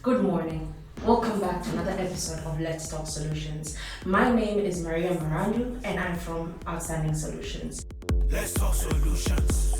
Good morning. Welcome back to another episode of Let's Talk Solutions. My name is Maria Marandu and I'm from Outstanding Solutions. Let's talk solutions.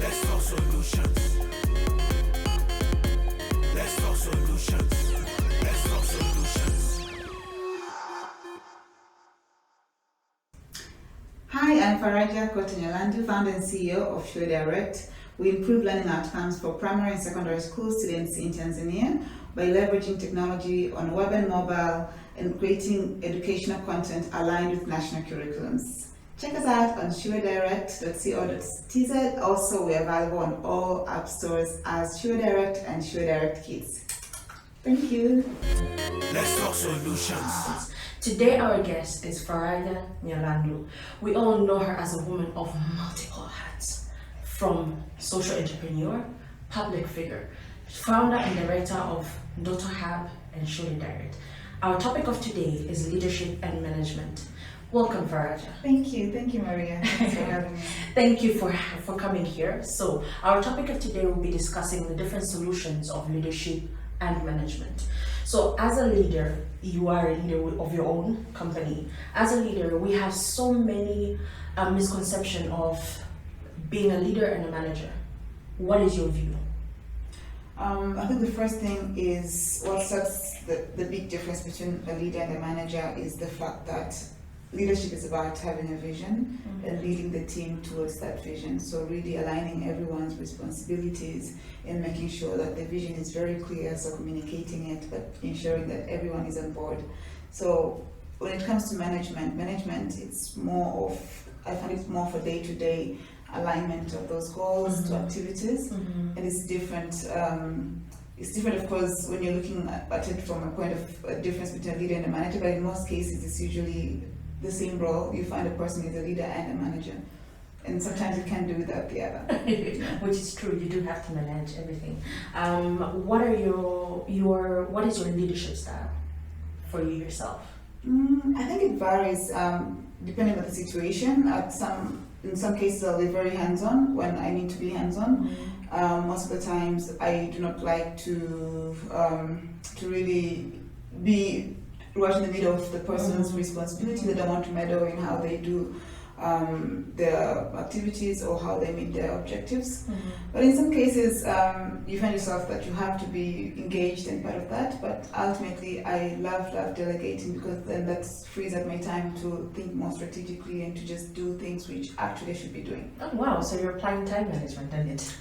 Let's talk solutions. Let's talk solutions. Let's talk solutions. Hi, I'm Faraja Kotanyalandu, founder and CEO of Sure Direct. We improve learning outcomes for primary and secondary school students in Tanzania by leveraging technology on web and mobile and creating educational content aligned with national curriculums. Check us out on suredirect.co.tz. Also, we're available on all app stores as Sure Direct and Sure Direct Kids. Thank you. Let's talk solutions. Today our guest is Faraja Nyalandu. We all know her as a woman of multiple hats, from social entrepreneur, public figure, founder and director of Dr. Hub and Sure Direct. Our topic of today is leadership and management. Welcome, Faraja. Thank you, Maria. Thanks for having me. Thank you for coming here. So our topic of today will be discussing the different solutions of leadership and management. So as a leader, you are a leader of your own company. As a leader, we have so many misconceptions of being a leader and a manager. What is your view? I think the first thing is what sets the big difference between a leader and a manager is the fact that leadership is about having a vision and leading the team towards that vision. So really aligning everyone's responsibilities and making sure that the vision is very clear, so communicating it, but ensuring that everyone is on board. So when it comes to management, it's more of, I find it's more for day-to-day alignment of those goals to activities, and it's different. It's different, of course, when you're looking at it from a point of a difference between a leader and a manager, but in most cases it's usually the same role. You find a person is a leader and a manager, and sometimes you can't do without the other. Which is true. You do have to manage everything. What is your leadership style for you yourself? I think it varies depending on the situation. In some cases, I'll be very hands-on when I need to be hands-on. Most of the times, I do not like to really be right in the middle of the person's responsibility. They don't want to meddle in how they do their activities or how they meet their objectives. But in some cases, you find yourself that you have to be engaged and part of that. But ultimately, I love delegating, because then that frees up my time to think more strategically and to just do things which actually I should be doing. Oh wow! So you're applying time management, isn't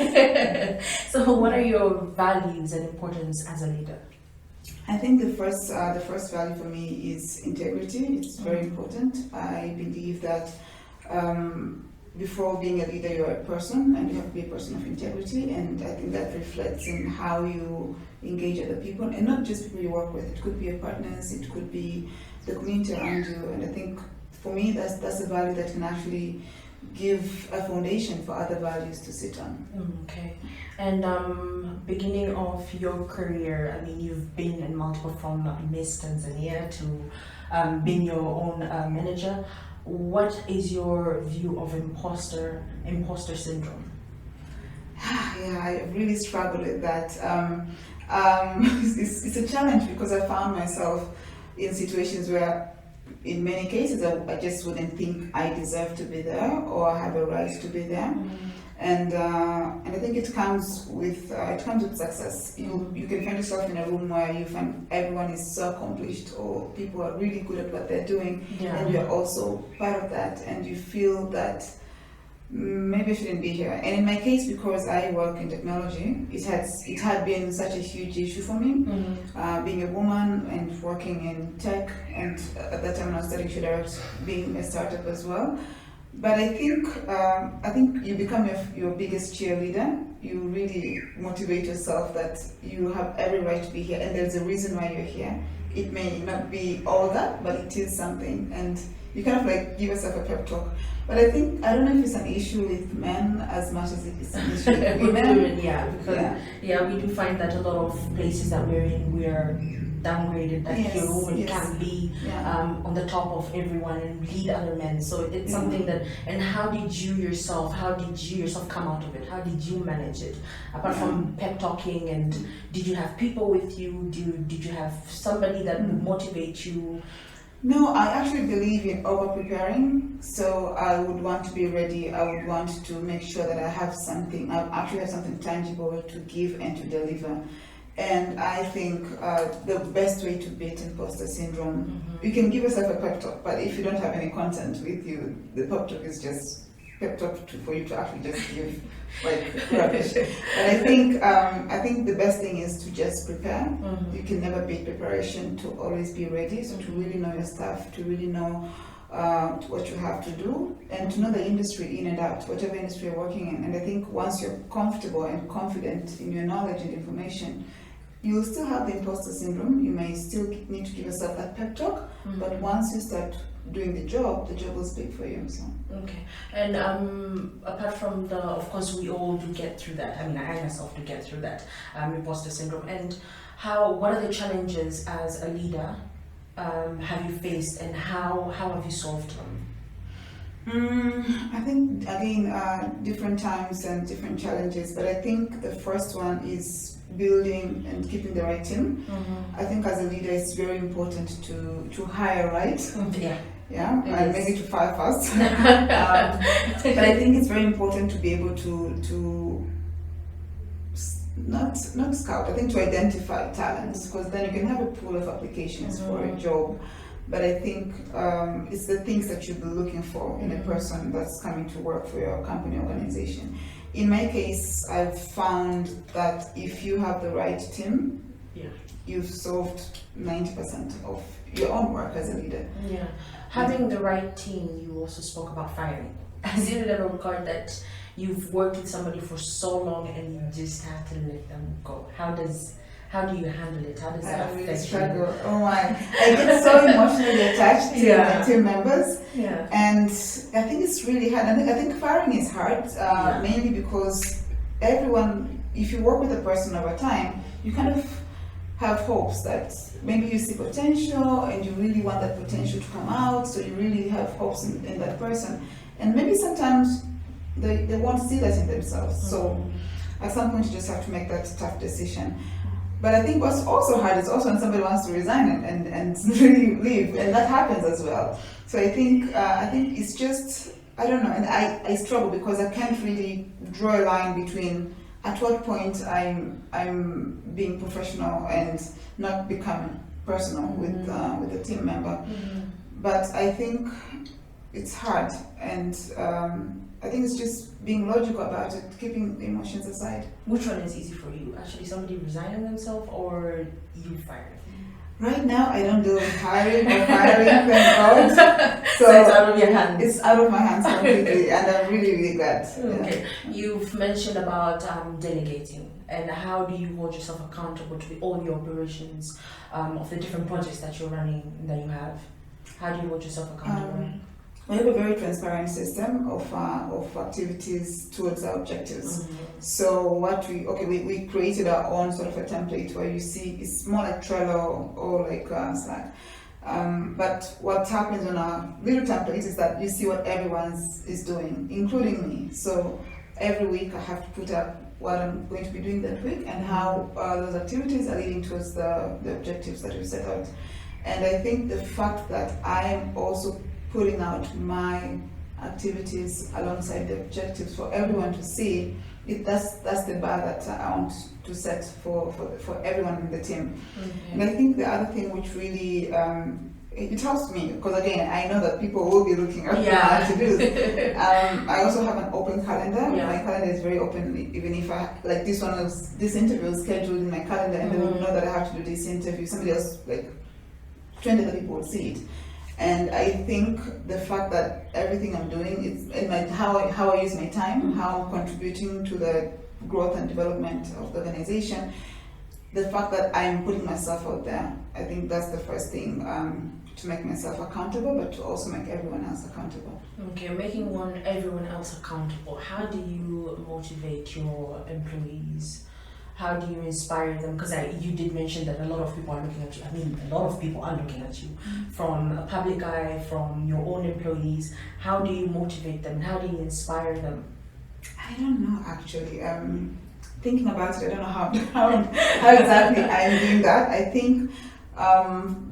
it? So what are your values and importance as a leader? I think the first value for me is integrity. It's very important. I believe that before being a leader, you're a person, and you have to be a person of integrity. And I think that reflects in how you engage other people, and not just people you work with. It could be your partners, it could be the community around you. And I think for me, that's a value that can actually give a foundation for other values to sit on. Okay. And beginning of your career, I mean, you've been in multiple, from Miss Tanzania to being your own manager. What is your view of imposter syndrome? Yeah, I really struggle with that. It's a challenge, because I found myself in situations where in many cases I just wouldn't think I deserve to be there or have a right to be there. And I think it comes with success. You can find yourself in a room where you find everyone is so accomplished, or people are really good at what they're doing, and you're also part of that, and you feel that maybe I shouldn't be here. And in my case, because I work in technology, it had been such a huge issue for me, being a woman and working in tech, and at that time when I was studying Sure Direct, being a startup as well. But I think you become your biggest cheerleader. You really motivate yourself that you have every right to be here, and there's a reason why you're here. It may not be all that, but it is something, and you kind of like give yourself a pep talk. But I don't know if it's an issue with men as much as it's an issue with women. Yeah, because we do find that a lot of places that we're in, we are downgraded, that your woman can be on the top of everyone and lead other men. So it's something that, and how did you yourself come out of it? How did you manage it? Apart from pep talking, and did you have people with you? Did you have somebody that would motivate you? No, I actually believe in over preparing. So I would want to be ready. I would want to make sure that I have something, I actually have something tangible to give and to deliver. And I think the best way to beat imposter syndrome, you can give yourself a pep talk, but if you don't have any content with you, the pep talk is just pep talk for you to actually just give like rubbish. But I think the best thing is to just prepare. You can never beat preparation, to always be ready. So to really know your stuff, to really know what you have to do, and to know the industry in and out, whatever industry you're working in. And I think once you're comfortable and confident in your knowledge and information, you will still have the imposter syndrome. You may still need to give yourself that pep talk, but once you start doing the job will speak for you. So. Okay. And apart from of course, we all do get through that. I mean, I myself do get through that imposter syndrome. And what are the challenges as a leader have you faced, and how have you solved them? I think again, different times and different challenges, but I think the first one is building and keeping the right team. I think as a leader, it's very important to hire right. And maybe to fire fast. But I think it's very important to be able to not scout. I think to identify talents, because then you can have a pool of applications for a job. But I think it's the things that you'll be looking for in a person that's coming to work for your company organization. In my case, I've found that if you have the right team, you've solved 90% of your own work as a leader. Yeah. Having the right team, you also spoke about firing. Has it ever occurred that you've worked with somebody for so long and you just have to let them go? How do you handle it? How does that affect you? Oh my! I get so emotionally attached to my team members, and I think it's really hard. And I think firing is hard, mainly because everyone, if you work with a person over time, you kind of have hopes that maybe you see potential and you really want that potential to come out, so you really have hopes in that person. And maybe sometimes they won't see that in themselves. So at some point you just have to make that tough decision. But I think what's also hard is also when somebody wants to resign and really leave, and that happens as well. So I think it's just, I don't know, and I struggle because I can't really draw a line between at what point I'm being professional and not becoming personal with a team member. But I think it's hard, and I think it's just being logical about it, keeping the emotions aside. Which one is easy for you? Actually, somebody resigning themselves, or you firing? Right now, I don't do hiring or firing, thank God. So it's out of your hands. It's out of my hands completely, and I'm really, really glad. Okay. You've mentioned about delegating, and how do you hold yourself accountable to all the operations of the different projects that you're running, that you have? How do you hold yourself accountable? We have a very transparent system of activities towards our objectives. So we created our own sort of a template where you see it's more like Trello or like Slack. But what happens on our little template is that you see what everyone is doing, including me. So every week I have to put up what I'm going to be doing that week and how those activities are leading towards the objectives that we set out. And I think the fact that I'm also putting out my activities alongside the objectives for everyone to see, that's the bar that I want to set for everyone in the team. And I think the other thing which really it helps me, because again I know that people will be looking at my to-dos. I also have an open calendar. My calendar is very open, even if I like this interview was scheduled in my calendar, and they will know that I have to do this interview. Somebody else, like 20 other people, will see it. And I think the fact that everything I'm doing is how I use my time, how I'm contributing to the growth and development of the organization, the fact that I'm putting myself out there, I think that's the first thing. to make myself accountable, but to also make everyone else accountable. Okay, making everyone else accountable. How do you motivate your employees? How do you inspire them? Because you did mention that a lot of people are looking at you. I mean, a lot of people are looking at you, from a public eye, from your own employees. How do you motivate them? How do you inspire them? I don't know actually. Thinking about it, I don't know how exactly I'm doing that. I think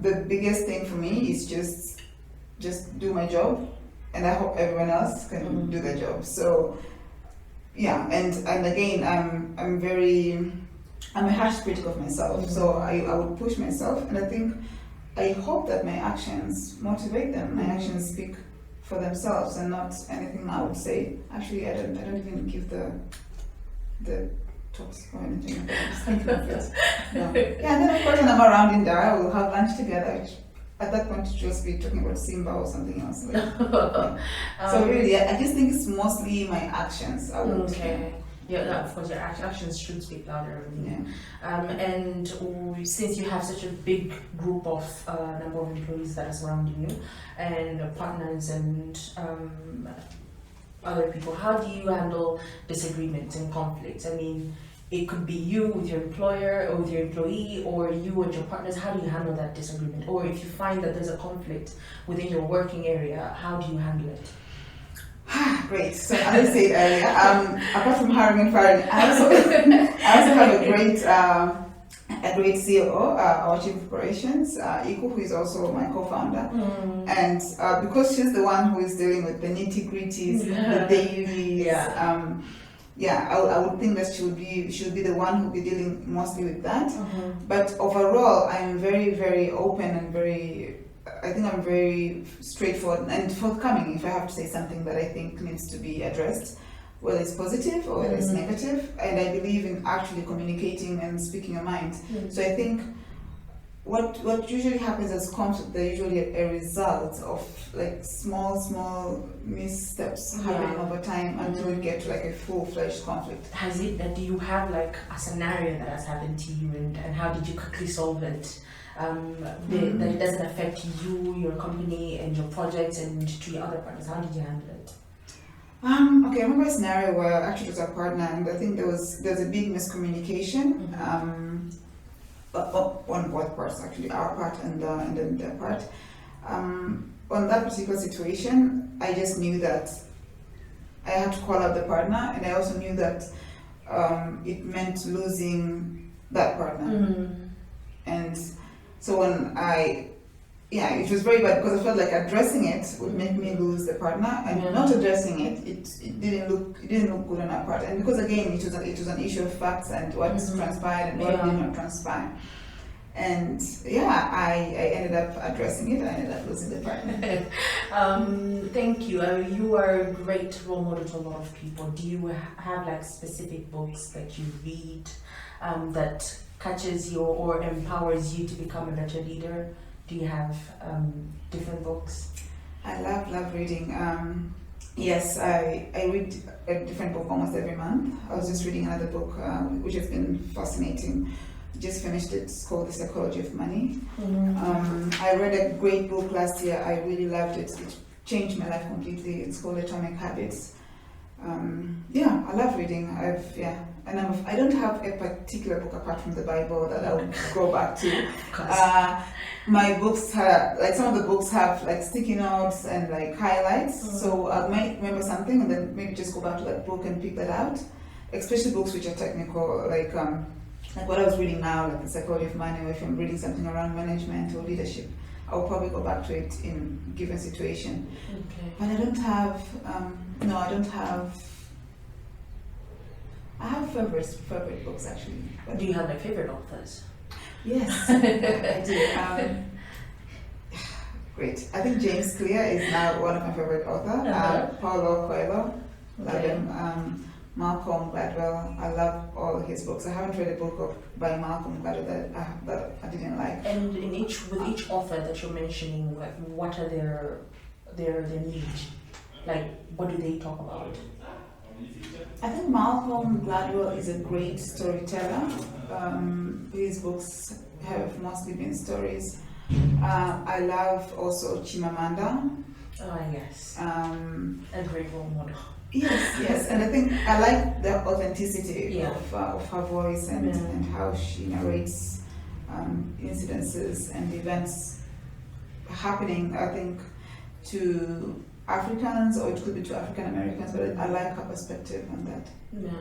the biggest thing for me is just do my job, and I hope everyone else can do their job. So yeah, and again, I'm a harsh critic of myself. So I would push myself, and I hope that my actions motivate them. My actions speak for themselves, and not anything I would say. Actually, I don't even give the talks or anything. Just thinking of it. No. Yeah, and then of course when I'm around in Dar, we'll have lunch together. Which at that point, just be talking about Simba or something else. Like, yeah. So really, I just think it's mostly my actions. I would. Okay. Yeah, no, of course, your actions should speak louder. Yeah. And since you have such a big group of number of employees that are surrounding you, and partners and other people, how do you handle disagreements and conflicts? I mean, it could be you with your employer or with your employee, or you and your partners. How do you handle that disagreement? Or if you find that there's a conflict within your working area, how do you handle it? Great. So as I said earlier, apart from hiring and firing, I also have a great COO, our chief of operations, Iko, who is also my co-founder, and because she's the one who is dealing with the nitty-gritties, the dailies. I would think that she would be the one who would be dealing mostly with that. But overall, I am very, very open and I'm very straightforward and forthcoming if I have to say something that I think needs to be addressed, whether it's positive or whether it's negative. And I believe in actually communicating and speaking your mind. So I think what usually happens as conflict, they're usually a result of like small missteps happening over time until we get to like a full-fledged conflict. Do you have like a scenario that has happened to you, and how did you quickly solve it? That it doesn't affect you, your company, and your projects, and to your other partners. How did you handle it? Okay, I remember a scenario where actually it was our partner, and I think there was a big miscommunication on both parts, actually, our part and then their part. On that particular situation, I just knew that I had to call out the partner, and I also knew that it meant losing that partner. And so it was very bad because I felt like addressing it would make me lose the partner, and not addressing it didn't look good on our part. And because again, it was an issue of facts and what transpired and what did not transpire. And I ended up addressing it. I ended up losing the partner. Thank you. You are a great role model to a lot of people. Do you have like specific books that you read that catches you or empowers you to become a better leader? Do you have different books? I love reading. Yes, I read a different book almost every month. I was just reading another book which has been fascinating. Just finished it. It's called The Psychology of Money. I read a great book last year. I really loved it. It changed my life completely. It's called Atomic Habits. I love reading. I don't have a particular book apart from the Bible that I would go back to. My books have, like some of the books have like sticky notes and like highlights. So I might remember something and then maybe just go back to that book and pick that out. Especially books which are technical, like what I was reading now, like The Psychology of Money, or if I'm reading something around management or leadership, I'll probably go back to it in a given situation. Okay. But I don't have, I have favorite books actually. But do you have like favorite authors? Yes, I do. Great. I think James Clear is now one of my favorite authors. Paulo Coelho, love him. Malcolm Gladwell, I love all his books. I haven't read a book by Malcolm Gladwell that I didn't like. And with each author that you're mentioning, like what are their niche? Like what do they talk about? I think Malcolm Gladwell is a great storyteller. His books have mostly been stories. I love also Chimamanda. Oh, yes. A great role model. Yes, and I think I like the authenticity Yeah. of her voice and, Yeah. and how she narrates incidences and events happening, I think, to Africans, or it could be to African Americans, but I like her perspective on that. Yeah,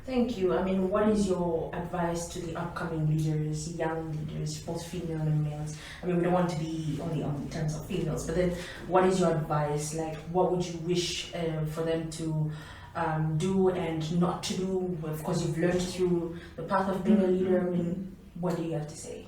thank you. I mean, what is your advice to the upcoming leaders, young leaders, both female and males? I mean, we don't want to be only on in terms of females, but then what is your advice? Like, what would you wish for them to do and not to do? Of course, you've learned through the path of being a leader. I mean, what do you have to say?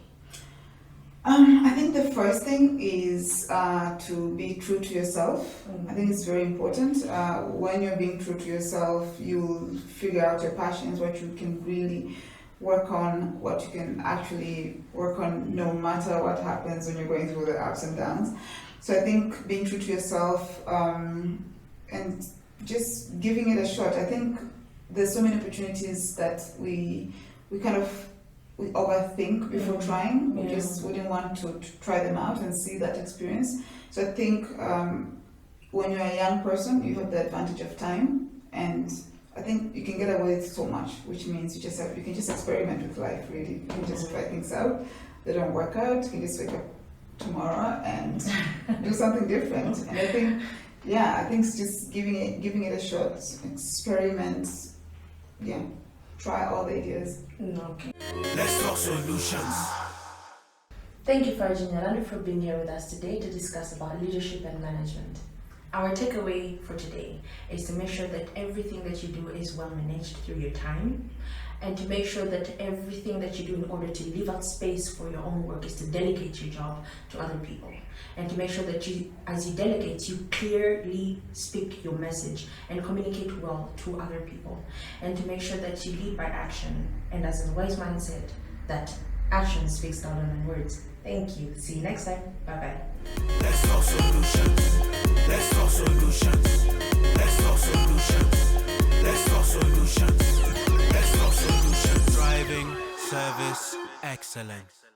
I think the first thing is to be true to yourself. I think it's very important. When you're being true to yourself, you'll figure out your passions, what you can really work on, what you can actually work on no matter what happens when you're going through the ups and downs. So I think being true to yourself and just giving it a shot. I think there's so many opportunities that we kind of we overthink before trying. We just wouldn't want to try them out and see that experience. So I think when you're a young person, you have the advantage of time, and I think you can get away with so much, which means you can just experiment with life. Really, you can just try things out. They don't work out. You can just wake up tomorrow and do something different. And I think it's just giving it a shot, experiment. Yeah. Try all the ideas. Okay. Let's talk solutions. Thank you, Farjin, for being here with us today to discuss about leadership and management. Our takeaway for today is to make sure that everything that you do is well managed through your time, and to make sure that everything that you do in order to leave out space for your own work is to delegate your job to other people, and to make sure that as you delegate, you clearly speak your message and communicate well to other people, and to make sure that you lead by action, and as a wise man said, that action speaks louder than words. Thank you. See you next time. Bye-bye. Let's talk solutions. Let's talk solutions. Let's talk solutions. Let's talk solutions. Let's talk solutions. Driving service excellence.